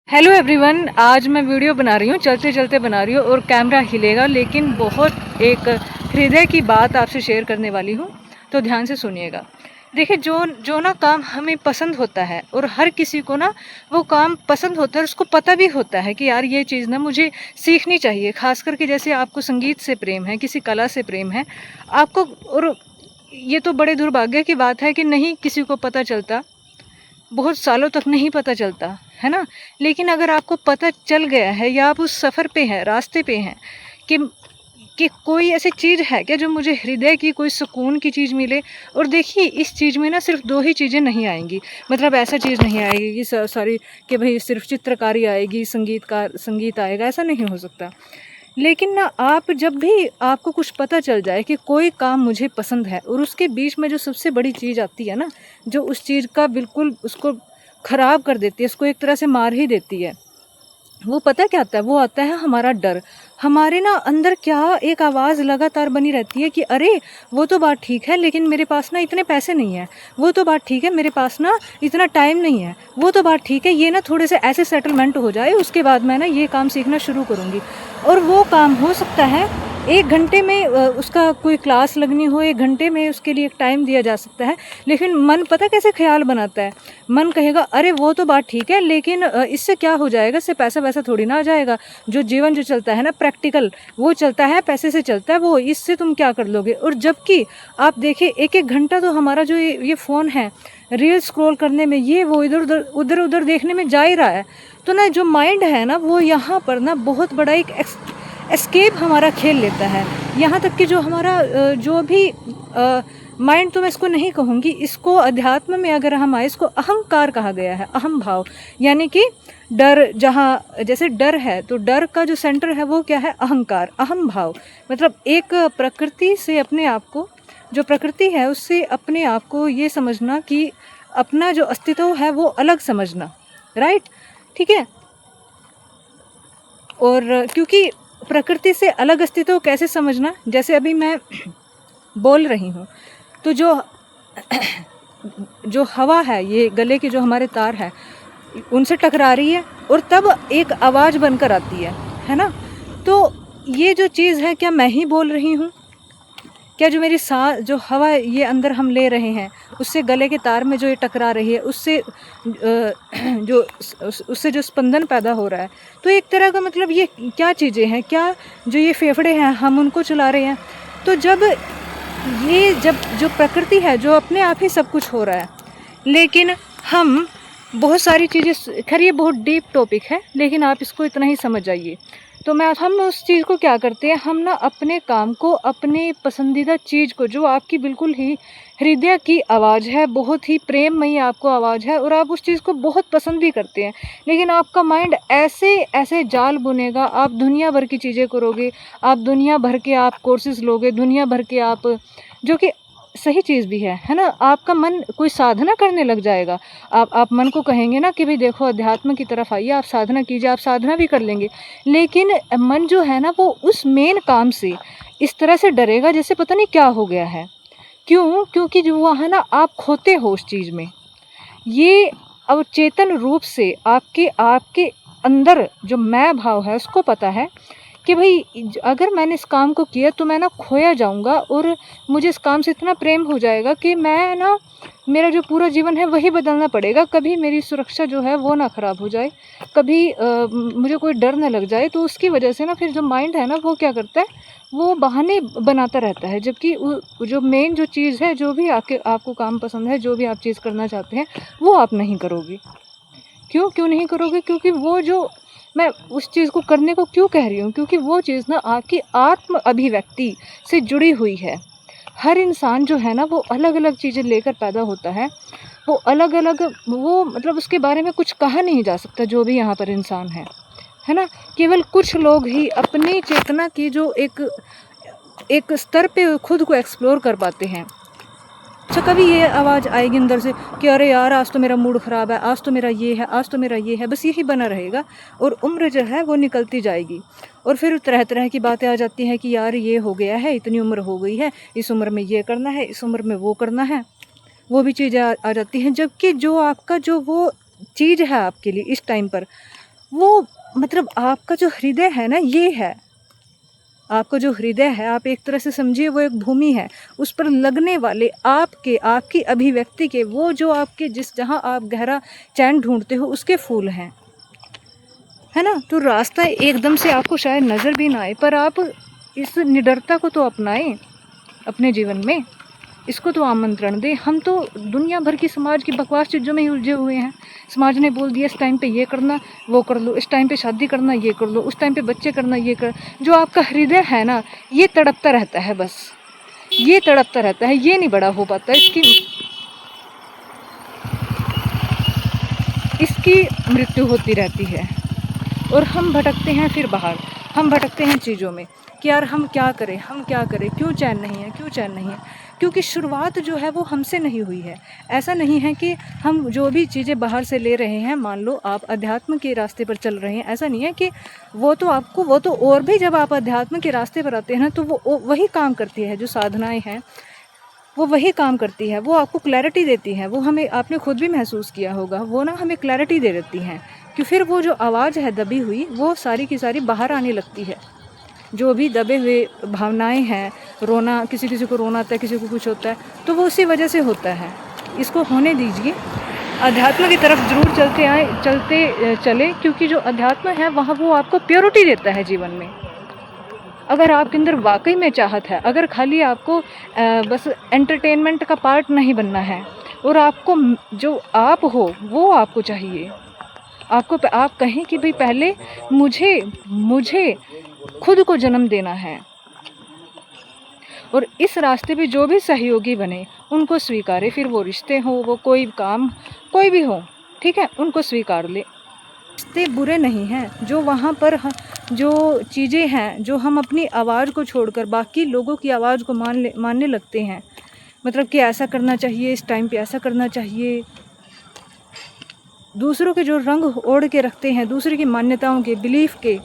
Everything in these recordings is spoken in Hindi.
हेलो एवरीवन, आज मैं वीडियो बना रही हूँ, चलते चलते बना रही हूँ और कैमरा हिलेगा, लेकिन बहुत एक हृदय की बात आपसे शेयर करने वाली हूँ, तो ध्यान से सुनिएगा। देखिए, जो जो ना काम हमें पसंद होता है और हर किसी को ना वो काम पसंद होता है, उसको पता भी होता है कि यार ये चीज़ ना मुझे सीखनी चाहिए। खास करके जैसे आपको संगीत से प्रेम है, किसी कला से प्रेम है आपको, और ये तो बड़े दुर्भाग्य की बात है कि नहीं किसी को पता चलता, बहुत सालों तक नहीं पता चलता, है ना। लेकिन अगर आपको पता चल गया है या आप उस सफ़र पे हैं, रास्ते पे हैं कि कोई ऐसी चीज़ है क्या जो मुझे हृदय की कोई सुकून की चीज़ मिले। और देखिए, इस चीज़ में ना सिर्फ 2 ही चीज़ें नहीं आएँगी, मतलब ऐसा चीज़ नहीं आएगी कि सॉरी कि भई सिर्फ चित्रकारी आएगी, संगीत आएगा, ऐसा नहीं हो सकता। लेकिन ना आप जब भी आपको कुछ पता चल जाए कि कोई काम मुझे पसंद है और उसके बीच में जो सबसे बड़ी चीज़ आती है ना, जो उस चीज़ का बिल्कुल उसको ख़राब कर देती है, उसको एक तरह से मार ही देती है, वो पता क्या आता है? वो आता है हमारा डर। हमारे ना अंदर क्या एक आवाज़ लगातार बनी रहती है कि अरे! वो तो बात ठीक है, लेकिन मेरे पास ना इतने पैसे नहीं हैं। वो तो बात ठीक है, मेरे पास ना इतना टाइम नहीं है। वो तो बात ठीक है, ये ना थोड़े से ऐसे सेटलमेंट हो जाए, उसके बाद मैं ना ये काम सीखना शुरू करूँगी। और वो काम हो सकता है 1 घंटे में उसका कोई क्लास लगनी हो, 1 घंटे में उसके लिए एक टाइम दिया जा सकता है। लेकिन मन पता कैसे ख़्याल बनाता है? मन कहेगा अरे वो तो बात ठीक है, लेकिन इससे क्या हो जाएगा, इससे पैसा-वैसा थोड़ी ना आ जाएगा। जो जीवन जो चलता है ना प्रैक्टिकल, वो चलता है, पैसे से चलता है वो, इससे तुम क्या कर लोगे? और जबकि आप देखिए 1-1 घंटा तो हमारा जो ये फ़ोन है, रील स्क्रॉल करने में, ये वो इधर-उधर देखने में जा ही रहा है। तो ना जो माइंड है ना, वो यहाँ पर ना बहुत बड़ा एक एस्केप हमारा खेल लेता है। यहाँ तक कि जो हमारा जो भी माइंड, तो मैं इसको नहीं कहूँगी, इसको अध्यात्म में अगर हम आए, इसको अहंकार कहा गया है, अहम भाव। यानी कि डर, जहाँ जैसे डर है तो डर का जो सेंटर है वो क्या है? अहंकार, अहम भाव। मतलब एक प्रकृति से अपने आप को, जो प्रकृति है उससे अपने आप को ये समझना कि अपना जो अस्तित्व है वो अलग समझना, राइट? ठीक है। और क्योंकि प्रकृति से अलग अस्तित्व कैसे समझना, जैसे अभी मैं बोल रही हूँ तो जो हवा है, ये गले के जो हमारे तार हैं, उनसे टकरा रही है और तब एक आवाज़ बनकर आती है ना? तो ये जो चीज़ है, क्या मैं ही बोल रही हूँ? क्या जो मेरी जो हवा ये अंदर हम ले रहे हैं, उससे गले के तार में जो ये टकरा रही है, उससे जो उससे जो स्पंदन पैदा हो रहा है, तो एक तरह का मतलब ये क्या चीज़ें हैं? क्या जो ये फेफड़े हैं, हम उनको चला रहे हैं? तो जब जो प्रकृति है, जो अपने आप ही सब कुछ हो रहा है, लेकिन हम बहुत सारी चीज़ें, खैर ये बहुत डीप टॉपिक है, लेकिन आप इसको इतना ही समझ जाइए। तो हम उस चीज़ को क्या करते हैं, हम ना अपने काम को, अपने पसंदीदा चीज़ को, जो आपकी बिल्कुल ही हृदय की आवाज़ है, बहुत ही प्रेममयी आपको आवाज़ है और आप उस चीज़ को बहुत पसंद भी करते हैं, लेकिन आपका माइंड ऐसे ऐसे जाल बुनेगा, आप दुनिया भर की चीज़ें करोगे, आप दुनिया भर के आप कोर्सेज़ लोगे, दुनिया भर के आप, जो कि सही चीज़ भी है ना? आपका मन कोई साधना करने लग जाएगा। आप मन को कहेंगे ना कि भई देखो अध्यात्म की तरफ आइए, आप साधना कीजिए, आप साधना भी कर लेंगे। लेकिन मन जो है ना, वो उस मेन काम से इस तरह से डरेगा जैसे पता नहीं क्या हो गया है। क्यों? क्योंकि जो वहाँ ना आप खोते हो उस चीज़ में। ये अवचेतन रूप से आपके आपके अंदर जो मैं भाव है उसको पता है कि भई अगर मैंने इस काम को किया तो मैं ना खोया जाऊँगा और मुझे इस काम से इतना प्रेम हो जाएगा कि मैं ना, मेरा जो पूरा जीवन है वही बदलना पड़ेगा। कभी मेरी सुरक्षा जो है वो ना ख़राब हो जाए, कभी मुझे कोई डर ना लग जाए, तो उसकी वजह से ना फिर जो माइंड है ना वो क्या करता है, वो बहाने बनाता रहता है। जबकि जो मेन जो चीज़ है, जो भी आपको काम पसंद है, जो भी आप चीज़ करना चाहते हैं, वो आप नहीं करोगे। क्यों नहीं करोगे? क्योंकि वो जो मैं उस चीज़ को करने को क्यों कह रही हूँ, क्योंकि वो चीज़ ना आपकी आत्म अभिव्यक्ति से जुड़ी हुई है। हर इंसान जो है ना, वो अलग-अलग चीज़ें लेकर पैदा होता है। वो अलग-अलग, वो मतलब उसके बारे में कुछ कहा नहीं जा सकता, जो भी यहाँ पर इंसान है ना? केवल कुछ लोग ही अपनी चेतना की जो एक एक स्तर पे खुद को एक्सप्लोर कर पाते हैं। अच्छा, कभी ये आवाज़ आएगी अंदर से कि अरे यार, आज तो मेरा मूड ख़राब है, आज तो मेरा ये है, आज तो मेरा ये है, बस यही बना रहेगा और उम्र जो है वो निकलती जाएगी। और फिर तरह-तरह की बातें आ जाती हैं कि यार ये हो गया है, इतनी उम्र हो गई है, इस उम्र में ये करना है, इस उम्र में वो करना है, वो भी चीज़ें आ जाती हैं। जबकि जो आपका जो वो चीज़ है आपके लिए इस टाइम पर, वो मतलब आपका जो हृदय है ना, ये है आपका जो हृदय है, आप एक तरह से समझिए वो एक भूमि है। उस पर लगने वाले आपकी अभिव्यक्ति के, वो जो आपके जिस जहाँ आप गहरा चैन ढूंढते हो, उसके फूल हैं, है ना। तो रास्ता एकदम से आपको शायद नज़र भी ना आए, पर आप इस निडरता को तो अपनाएं अपने जीवन में, इसको तो आमंत्रण दें। हम तो दुनिया भर की समाज की बकवास चीज़ों में ही उलझे हुए हैं। समाज ने बोल दिया इस टाइम पे ये करना, वो कर लो, इस टाइम पे शादी करना, ये कर लो, उस टाइम पे बच्चे करना, ये कर। जो आपका हृदय है ना, ये तड़पता रहता है, बस ये तड़पता रहता है, ये नहीं बड़ा हो पाता। इसकी मृत्यु होती रहती है और हम भटकते हैं फिर बाहर, हम भटकते हैं चीज़ों में कि यार हम क्या करें, हम क्या करें, क्यों चैन नहीं है, क्यों चैन नहीं है। क्योंकि शुरुआत जो है वो हमसे नहीं हुई है। ऐसा नहीं है कि हम जो भी चीज़ें बाहर से ले रहे हैं, मान लो आप अध्यात्म के रास्ते पर चल रहे हैं, ऐसा नहीं है कि वो तो और भी जब आप अध्यात्म के रास्ते पर आते हैं ना, तो वो वही काम करती है, जो साधनाएँ हैं वो वही काम करती है। वो आपको क्लैरिटी देती है, वो हमें, आपने खुद भी महसूस किया होगा, वो ना हमें क्लैरिटी दे देती हैं कि फिर वो जो आवाज़ है दबी हुई, वो सारी की सारी बाहर आने लगती है। जो भी दबे हुए भावनाएं हैं, रोना, किसी किसी को रोना आता है, किसी को कुछ होता है, तो वो उसी वजह से होता है। इसको होने दीजिए, अध्यात्म की तरफ ज़रूर चलते चले, क्योंकि जो अध्यात्म है वहाँ वो आपको प्योरिटी देता है जीवन में। अगर आपके अंदर वाकई में चाहत है, अगर खाली आपको बस एंटरटेनमेंट का पार्ट नहीं बनना है, और आपको जो आप हो वो आपको चाहिए, आप कहें कि भाई पहले मुझे खुद को जन्म देना है, और इस रास्ते पे जो भी सहयोगी बने उनको स्वीकारे, फिर वो रिश्ते हो, वो कोई काम कोई भी हो, ठीक है, उनको स्वीकार ले। रिश्ते बुरे नहीं हैं, जो वहाँ पर जो चीज़ें हैं, जो हम अपनी आवाज़ को छोड़कर बाकी लोगों की आवाज़ को मानने लगते हैं, मतलब कि ऐसा करना चाहिए, इस टाइम पे ऐसा करना चाहिए, दूसरों के जो रंग ओढ़ के रखते हैं, दूसरे की मान्यताओं के, बिलीफ के।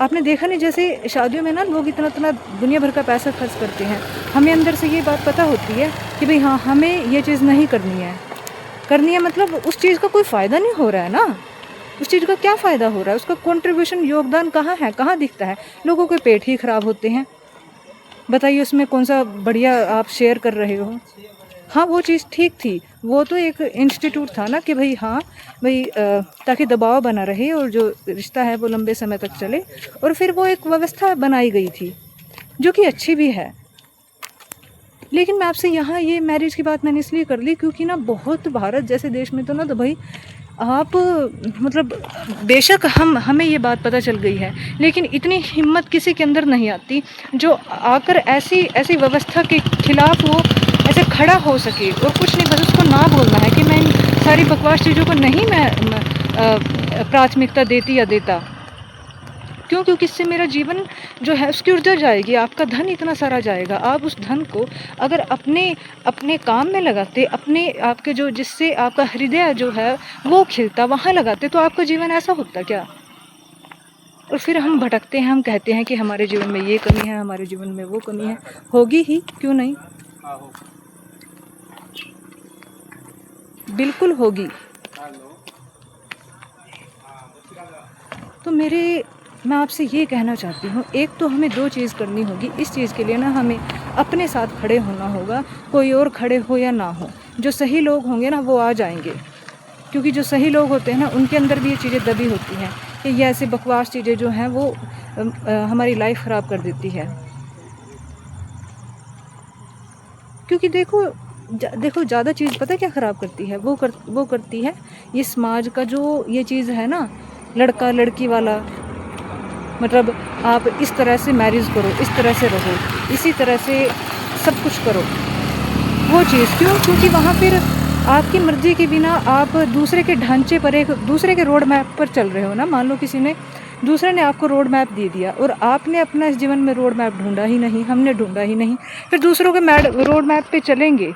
आपने देखा नहीं, जैसे शादियों में ना लोग इतना इतना दुनिया भर का पैसा खर्च करते हैं, हमें अंदर से ये बात पता होती है कि भाई हाँ, हमें ये चीज़ नहीं करनी है, मतलब उस चीज़ का कोई फ़ायदा नहीं हो रहा है ना, उस चीज़ का क्या फ़ायदा हो रहा है, उसका कंट्रीब्यूशन, योगदान कहाँ है, कहाँ दिखता है। लोगों के पेट ही ख़राब होते हैं, बताइए उसमें कौन सा बढ़िया आप शेयर कर रहे हो। हाँ, वो चीज़ ठीक थी, वो तो एक इंस्टीट्यूट था ना कि भाई हाँ भाई, ताकि दबाव बना रहे और जो रिश्ता है वो लंबे समय तक चले, और फिर वो एक व्यवस्था बनाई गई थी जो कि अच्छी भी है। लेकिन मैं आपसे यहाँ ये मैरिज की बात मैंने इसलिए कर ली क्योंकि ना बहुत, भारत जैसे देश में तो ना, तो भाई आप, मतलब बेशक हमें ये बात पता चल गई है, लेकिन इतनी हिम्मत किसी के अंदर नहीं आती जो आकर ऐसी व्यवस्था के खिलाफ वो ऐसे खड़ा हो सके, और कुछ नहीं, बस उसको ना बोलना है कि मैं इन सारी बकवास चीज़ों को नहीं प्राथमिकता देती या देता। क्यों? क्योंकि इससे मेरा जीवन जो है उसकी ऊर्जा जाएगी, आपका धन इतना सारा जाएगा। आप उस धन को अगर अपने काम में लगाते, अपने आपके जो, जिससे आपका हृदय जो है वो खिलता, वहाँ लगाते, तो आपका जीवन ऐसा होता क्या? और फिर हम भटकते हैं, हम कहते हैं कि हमारे जीवन में ये कमी है, हमारे जीवन में वो कमी है। होगी ही, क्यों नहीं, बिल्कुल होगी। तो मैं आपसे ये कहना चाहती हूँ, एक तो हमें दो चीज़ करनी होगी। इस चीज़ के लिए ना हमें अपने साथ खड़े होना होगा, कोई और खड़े हो या ना हो, जो सही लोग होंगे ना वो आ जाएंगे, क्योंकि जो सही लोग होते हैं ना उनके अंदर भी ये चीज़ें दबी होती हैं कि ये ऐसे बकवास चीज़ें जो हैं वो हमारी लाइफ ख़राब कर देती है। क्योंकि देखो ज़्यादा चीज़ पता क्या ख़राब करती है, वो करती है ये समाज का जो ये चीज़ है ना, लड़का लड़की वाला, मतलब आप इस तरह से मैरिज करो, इस तरह से रहो, इसी तरह से सब कुछ करो। वो चीज़ क्यों? क्योंकि वहाँ फिर आपकी मर्ज़ी के बिना आप दूसरे के ढांचे पर, एक दूसरे के रोड मैप पर चल रहे हो ना। मान लो दूसरे ने आपको रोड मैप दे दिया और आपने अपना इस जीवन में रोड मैप ढूंढा ही नहीं, हमने ढूंढा ही नहीं, फिर दूसरों के रोड मैप पे चलेंगे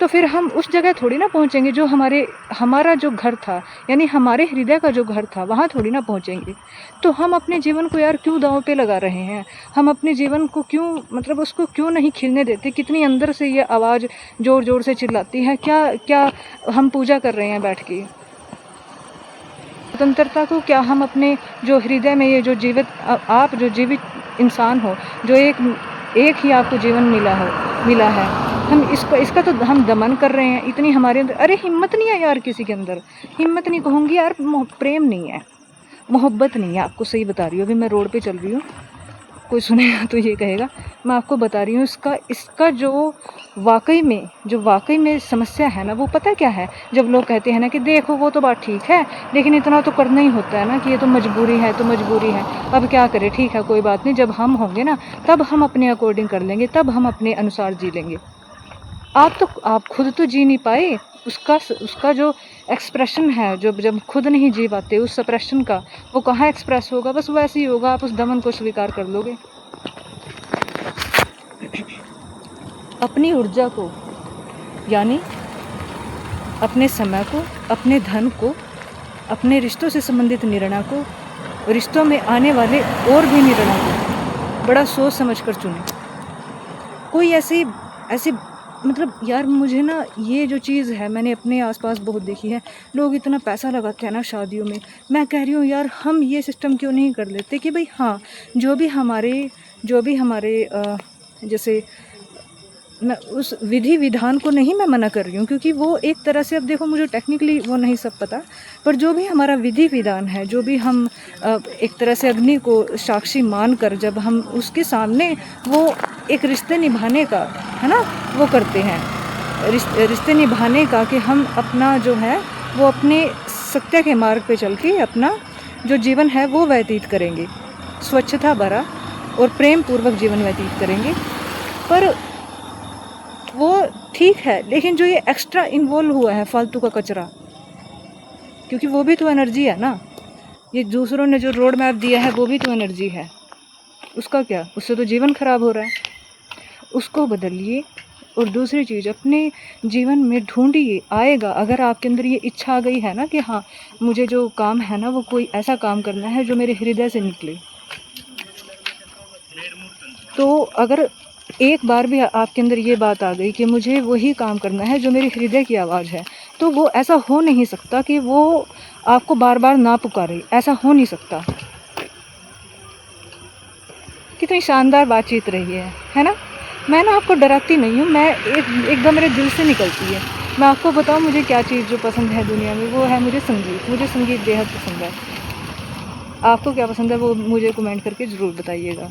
तो फिर हम उस जगह थोड़ी ना पहुँचेंगे जो हमारा जो घर था, यानी हमारे हृदय का जो घर था, वहाँ थोड़ी ना पहुँचेंगे। तो हम अपने जीवन को यार क्यों दांव पे लगा रहे हैं? हम अपने जीवन को क्यों, मतलब उसको क्यों नहीं खिलने देते? कितनी अंदर से ये आवाज़ ज़ोर ज़ोर से चिल्लाती है, क्या क्या हम पूजा कर रहे हैं बैठ के? स्वतंत्रता को क्या हम अपने जो हृदय में ये जो जीवित आप जो जीवित इंसान हो, जो एक ही आपको जीवन मिला है, हम इसका तो हम दमन कर रहे हैं। इतनी हमारे अंदर अरे हिम्मत नहीं है यार, किसी के अंदर हिम्मत नहीं कहूँगी यार, प्रेम नहीं है, मोहब्बत नहीं है। आपको सही बता रही हूँ, अभी मैं रोड पे चल रही हूँ, कोई सुनेगा तो ये कहेगा, मैं आपको बता रही हूँ इसका जो वाकई में समस्या है ना, वो पता क्या है? जब लोग कहते हैं ना कि देखो वो तो बात ठीक है, लेकिन इतना तो करना ही होता है ना, कि ये तो मजबूरी है, अब क्या करें, ठीक है कोई बात नहीं, जब हम होंगे ना तब हम अपने अकॉर्डिंग कर लेंगे, तब हम अपने अनुसार जी लेंगे। आप खुद तो जी नहीं पाए, उसका जो एक्सप्रेशन है, जब खुद नहीं जी पाते उस सप्रेशन का, वो कहाँ एक्सप्रेस होगा? बस वैसे ही होगा, आप उस दमन को स्वीकार कर लोगे। अपनी ऊर्जा को, यानी अपने समय को, अपने धन को, अपने रिश्तों से संबंधित निर्णय को, रिश्तों में आने वाले और भी निर्णय को बड़ा सोच समझ कर चुनें। कोई ऐसी मतलब यार, मुझे ना ये जो चीज़ है मैंने अपने आसपास बहुत देखी है, लोग इतना पैसा लगाते हैं ना शादियों में। मैं कह रही हूँ यार, हम ये सिस्टम क्यों नहीं कर लेते कि भाई हाँ, जो भी हमारे जैसे, मैं उस विधि विधान को नहीं मैं मना कर रही हूँ, क्योंकि वो एक तरह से, अब देखो मुझे टेक्निकली वो नहीं सब पता, पर जो भी हमारा विधि विधान है, जो भी हम एक तरह से अग्नि को साक्षी मान कर जब हम उसके सामने वो एक रिश्ते निभाने का है ना, वो करते हैं, रिश्ते निभाने का, कि हम अपना जो है वो अपने सत्य के मार्ग पे चल के अपना जो जीवन है वो व्यतीत करेंगे, स्वच्छता भरा और प्रेम पूर्वक जीवन व्यतीत करेंगे। पर वो ठीक है, लेकिन जो ये एक्स्ट्रा इन्वॉल्व हुआ है फालतू का कचरा, क्योंकि वो भी तो एनर्जी है ना, ये दूसरों ने जो रोड मैप दिया है वो भी तो एनर्जी है, उसका क्या, उससे तो जीवन खराब हो रहा है, उसको बदलिए। और दूसरी चीज़, अपने जीवन में ढूंढिए, आएगा। अगर आपके अंदर ये इच्छा आ गई है ना कि हाँ मुझे जो काम है ना वो कोई ऐसा काम करना है जो मेरे हृदय से निकले, तो अगर एक बार भी आपके अंदर ये बात आ गई कि मुझे वही काम करना है जो मेरे हृदय की आवाज़ है, तो वो ऐसा हो नहीं सकता कि वो आपको बार बार ना पुकारे, ऐसा हो नहीं सकता। कितनी शानदार बातचीत रही है ना? मैं ना आपको डराती नहीं हूँ, मैं एकदम मेरे दिल से निकलती है। मैं आपको बताऊँ मुझे क्या चीज़ जो पसंद है दुनिया में, वो है मुझे संगीत बेहद पसंद है। आपको क्या पसंद है वो मुझे कमेंट करके ज़रूर बताइएगा।